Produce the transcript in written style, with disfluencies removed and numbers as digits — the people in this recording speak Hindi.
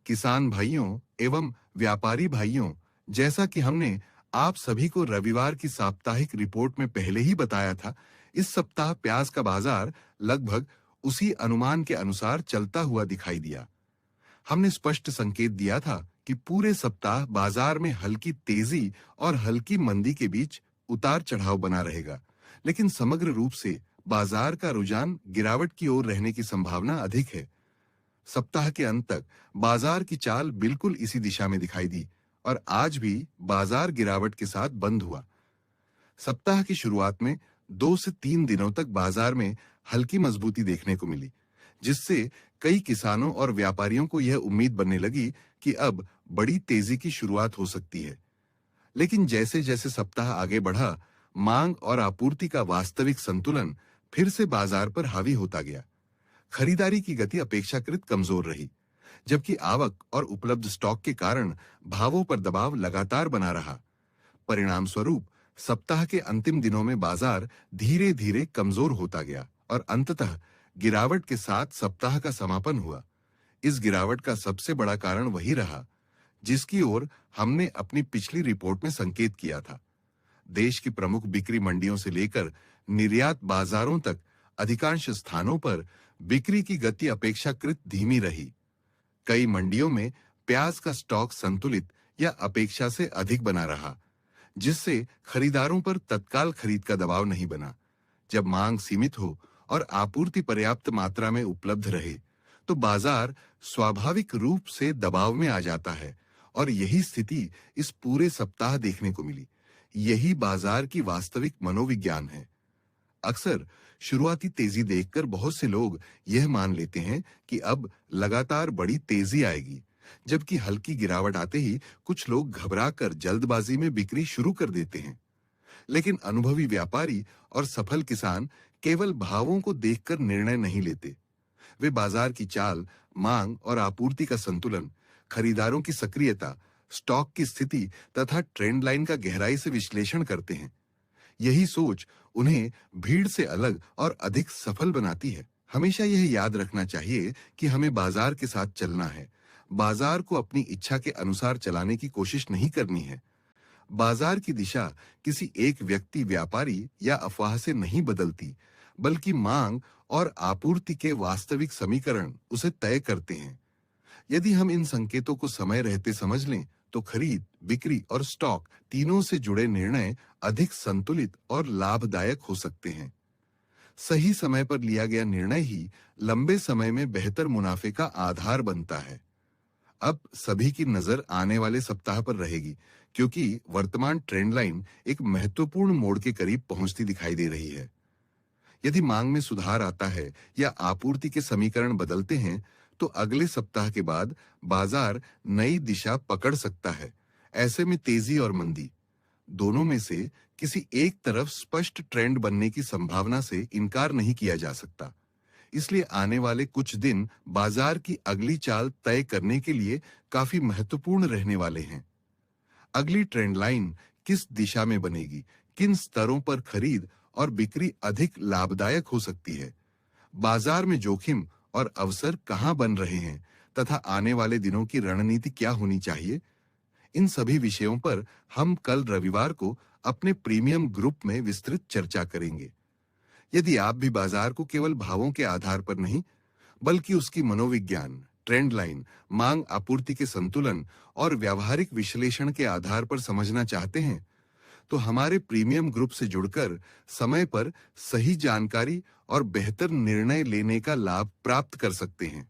किसान भाइयों एवं व्यापारी भाइयों, जैसा कि हमने आप सभी को रविवार की साप्ताहिक रिपोर्ट में पहले ही बताया था, इस सप्ताह प्याज का बाजार लगभग उसी अनुमान के अनुसार चलता हुआ दिखाई दिया। हमने स्पष्ट संकेत दिया था कि पूरे सप्ताह बाजार में हल्की तेजी और हल्की मंदी के बीच उतार चढ़ाव बना रहेगा, लेकिन समग्र रूप से बाजार का रुझान गिरावट की ओर रहने की संभावना अधिक है। सप्ताह के अंत तक बाजार की चाल बिल्कुल इसी दिशा में दिखाई दी और आज भी बाजार गिरावट के साथ बंद हुआ। सप्ताह की शुरुआत में 2 से 3 दिनों तक बाजार में हल्की मजबूती देखने को मिली, जिससे कई किसानों और व्यापारियों को यह उम्मीद बनने लगी कि अब बड़ी तेजी की शुरुआत हो सकती है। लेकिन जैसे जैसे सप्ताह आगे बढ़ा, मांग और आपूर्ति का वास्तविक संतुलन फिर से बाजार पर हावी होता गया। खरीदारी की गति अपेक्षाकृत कमजोर रही, जबकि आवक और उपलब्ध स्टॉक के कारण भावों पर दबाव लगातार बना रहा। परिणाम स्वरूप सप्ताह के अंतिम दिनों में बाजार धीरे धीरे कमजोर होता गया और अंततः गिरावट के साथ सप्ताह का समापन हुआ। इस गिरावट का सबसे बड़ा कारण वही रहा जिसकी ओर हमने अपनी पिछली रिपोर्ट में संकेत किया था। देश की प्रमुख बिक्री मंडियों से लेकर निर्यात बाजारों तक अधिकांश स्थानों पर बिक्री की गति अपेक्षाकृत धीमी रही। कई मंडियों में प्याज का स्टॉक संतुलित या अपेक्षा से अधिक बना रहा, जिससे खरीदारों पर तत्काल खरीद का दबाव नहीं बना। जब मांग सीमित हो और आपूर्ति पर्याप्त मात्रा में उपलब्ध रहे, तो बाजार स्वाभाविक रूप से दबाव में आ जाता है और यही स्थिति इस पूरे सप्ताह देखने को मिली। यही बाजार की वास्तविक मनोविज्ञान है। अक्सर शुरुआती तेजी देखकर बहुत से लोग यह मान लेते हैं कि अब लगातार बड़ी तेजी आएगी, जबकि हल्की गिरावट आते ही कुछ लोग घबराकर जल्दबाजी में बिक्री शुरू कर देते हैं। लेकिन अनुभवी व्यापारी और सफल किसान केवल भावों को देखकर निर्णय नहीं लेते। वे बाजार की चाल, मांग और आपूर्ति का संतुलन, खरीदारों की सक्रियता, स्टॉक की स्थिति तथा ट्रेंड लाइन का गहराई से विश्लेषण करते हैं। यही सोच उन्हें भीड़ से अलग और अधिक सफल बनाती है। हमेशा यह याद रखना चाहिए कि हमें बाजार के साथ चलना है। बाजार को अपनी इच्छा के अनुसार चलाने की कोशिश नहीं करनी है। बाजार की दिशा किसी एक व्यक्ति, व्यापारी या अफवाह से नहीं बदलती, बल्कि मांग और आपूर्ति के वास्तविक समीकरण उसे तय करते हैं। यदि हम इन संकेतों को समय रहते समझ लें, तो खरीद, बिक्री और स्टॉक तीनों से जुड़े निर्णय अधिक संतुलित और लाभदायक हो सकते हैं। सही समय पर लिया गया निर्णय ही लंबे समय में बेहतर मुनाफे का आधार बनता है। अब सभी की नजर आने वाले सप्ताह पर रहेगी, क्योंकि वर्तमान ट्रेंड लाइन एक महत्वपूर्ण मोड़ के करीब पहुंचती दिखाई दे रही है। यदि मांग में सुधार आता है या आपूर्ति के समीकरण बदलते हैं, तो अगले सप्ताह के बाद बाजार नई दिशा पकड़ सकता है। ऐसे में तेजी और मंदी दोनों में से किसी एक तरफ स्पष्ट ट्रेंड बनने की संभावना से इनकार नहीं किया जा सकता। इसलिए आने वाले कुछ दिन बाजार की अगली चाल तय करने के लिए काफी महत्वपूर्ण रहने वाले हैं। अगली ट्रेंड लाइन किस दिशा में बनेगी, किन स्तरों पर खरीद और बिक्री अधिक लाभदायक हो सकती है, बाजार में जोखिम और अवसर कहां बन रहे हैं तथा आने वाले दिनों की रणनीति क्या होनी चाहिए, इन सभी विषयों पर हम कल रविवार को अपने प्रीमियम ग्रुप में विस्तृत चर्चा करेंगे। यदि आप भी बाजार को केवल भावों के आधार पर नहीं, बल्कि उसकी मनोविज्ञान, ट्रेंड लाइन, मांग आपूर्ति के संतुलन और व्यावहारिक विश्लेषण के आधार पर समझना चाहते हैं, तो हमारे प्रीमियम ग्रुप से जुड़कर समय पर सही जानकारी और बेहतर निर्णय लेने का लाभ प्राप्त कर सकते हैं।